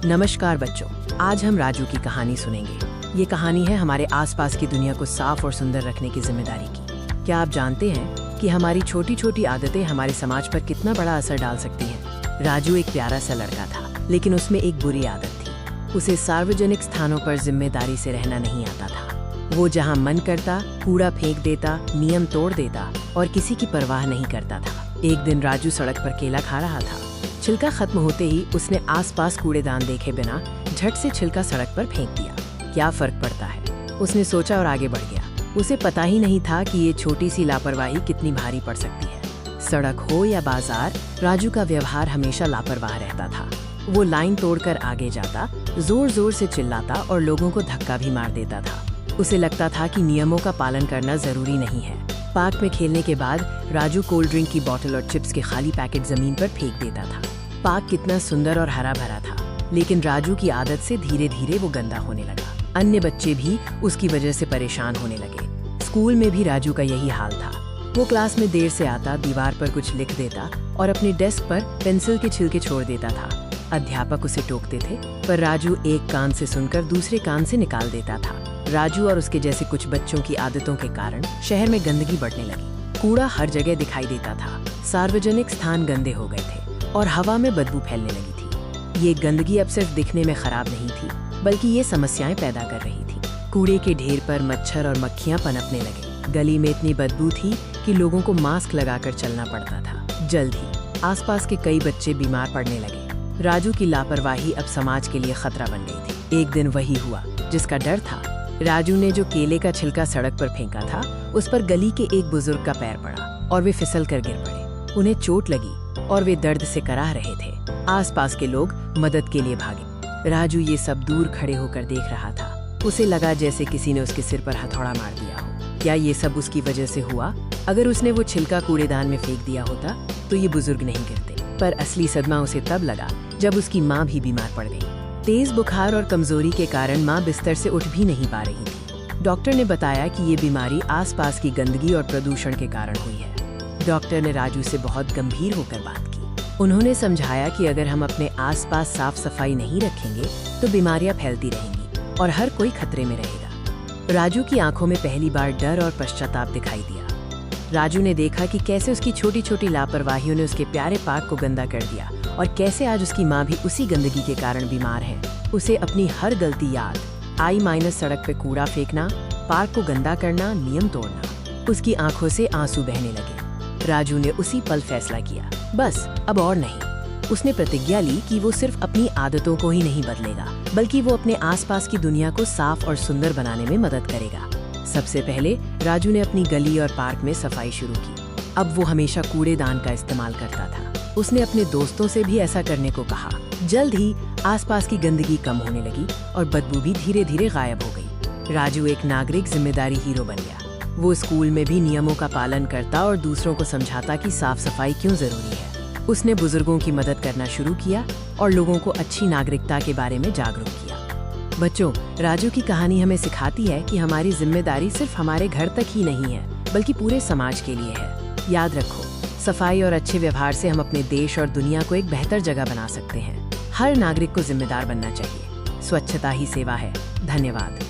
नमस्कार बच्चों, आज हम राजू की कहानी सुनेंगे। ये कहानी है हमारे आसपास की दुनिया को साफ और सुंदर रखने की जिम्मेदारी की। क्या आप जानते हैं कि हमारी छोटी छोटी आदतें हमारे समाज पर कितना बड़ा असर डाल सकती हैं? राजू एक प्यारा सा लड़का था, लेकिन उसमें एक बुरी आदत थी। उसे सार्वजनिक स्थानों पर जिम्मेदारी से रहना नहीं आता था। वो जहाँ मन करता कूड़ा फेंक देता, नियम तोड़ देता और किसी की परवाह नहीं करता था। एक दिन राजू सड़क पर केला खा रहा था। छिलका खत्म होते ही उसने आसपास कूड़ेदान देखे बिना झट से छिलका सड़क पर फेंक दिया। क्या फर्क पड़ता है, उसने सोचा और आगे बढ़ गया। उसे पता ही नहीं था कि ये छोटी सी लापरवाही कितनी भारी पड़ सकती है। सड़क हो या बाजार, राजू का व्यवहार हमेशा लापरवाह रहता था। वो लाइन तोड़कर आगे जाता, जोर जोर से चिल्लाता और लोगों को धक्का भी मार देता था। उसे लगता था कि नियमों का पालन करना जरूरी नहीं है। पार्क में खेलने के बाद राजू कोल्ड ड्रिंक की बोतल और चिप्स के खाली पैकेट जमीन पर फेंक देता था। पार्क कितना सुंदर और हरा भरा था, लेकिन राजू की आदत से धीरे धीरे वो गंदा होने लगा। अन्य बच्चे भी उसकी वजह से परेशान होने लगे। स्कूल में भी राजू का यही हाल था। वो क्लास में देर से आता, दीवार पर कुछ लिख देता और अपने डेस्क पर पेंसिल के छिलके छोड़ देता था। अध्यापक उसे टोकते थे, पर राजू एक कान से सुनकर दूसरे कान से निकाल देता था। राजू और उसके जैसे कुछ बच्चों की आदतों के कारण शहर में गंदगी बढ़ने लगी। कूड़ा हर जगह दिखाई देता था, सार्वजनिक स्थान गंदे हो गए थे और हवा में बदबू फैलने लगी थी। ये गंदगी अब सिर्फ दिखने में खराब नहीं थी, बल्कि ये समस्याएं पैदा कर रही थी। कूड़े के ढेर पर मच्छर और मक्खियां पनपने लगे। गली में इतनी बदबू थी कि लोगों को मास्क लगाकर चलना पड़ता था। जल्द ही आसपास के कई बच्चे बीमार पड़ने लगे। राजू की लापरवाही अब समाज के लिए खतरा बन गई थी। एक दिन वही हुआ जिसका डर था। राजू ने जो केले का छिलका सड़क पर फेंका था, उस पर गली के एक बुजुर्ग का पैर पड़ा और वे फिसल कर गिर पड़े। उन्हें चोट लगी और वे दर्द से कराह रहे थे। आसपास के लोग मदद के लिए भागे। राजू ये सब दूर खड़े होकर देख रहा था। उसे लगा जैसे किसी ने उसके सिर पर हथौड़ा मार दिया हो। क्या ये सब उसकी वजह से हुआ? अगर उसने वो छिलका कूड़ेदान में फेंक दिया होता तो ये बुजुर्ग नहीं गिरते। पर असली सदमा उसे तब लगा जब उसकी माँ भी बीमार पड़ गई। तेज बुखार और कमजोरी के कारण माँ बिस्तर से उठ भी नहीं पा रही थी। डॉक्टर ने बताया कि ये बीमारी आसपास की गंदगी और प्रदूषण के कारण हुई है। डॉक्टर ने राजू से बहुत गंभीर होकर बात की। उन्होंने समझाया कि अगर हम अपने आसपास साफ सफाई नहीं रखेंगे तो बीमारियां फैलती रहेंगी और हर कोई खतरे में रहेगा। राजू की आंखों में पहली बार डर और पश्चाताप दिखाई दिया। राजू ने देखा कि कैसे उसकी छोटी छोटी लापरवाहियों ने उसके प्यारे पार्क को गंदा कर दिया और कैसे आज उसकी माँ भी उसी गंदगी के कारण बीमार है। उसे अपनी हर गलती याद आई, माइनस सड़क पे कूड़ा फेंकना, पार्क को गंदा करना, नियम तोड़ना। उसकी आंखों से आंसू बहने लगे। राजू ने उसी पल फैसला किया, बस अब और नहीं। उसने प्रतिज्ञा ली कि वो सिर्फ अपनी आदतों को ही नहीं बदलेगा, बल्कि वो अपने आसपास की दुनिया को साफ और सुंदर बनाने में मदद करेगा। सबसे पहले राजू ने अपनी गली और पार्क में सफाई शुरू की। अब वो हमेशा कूड़ेदान का इस्तेमाल करता था। उसने अपने दोस्तों से भी ऐसा करने को कहा। जल्द ही आसपास की गंदगी कम होने लगी और बदबू भी धीरे धीरे गायब हो गई। राजू एक नागरिक जिम्मेदारी हीरो बन गया। वो स्कूल में भी नियमों का पालन करता और दूसरों को समझाता कि साफ सफाई क्यों जरूरी है। उसने बुजुर्गों की मदद करना शुरू किया और लोगों को अच्छी नागरिकता के बारे में जागरूक किया। बच्चों, राजू की कहानी हमें सिखाती है कि हमारी जिम्मेदारी सिर्फ हमारे घर तक ही नहीं है, बल्कि पूरे समाज के लिए है। याद रखो, सफाई और अच्छे व्यवहार से हम अपने देश और दुनिया को एक बेहतर जगह बना सकते हैं। हर नागरिक को जिम्मेदार बनना चाहिए। स्वच्छता ही सेवा है। धन्यवाद।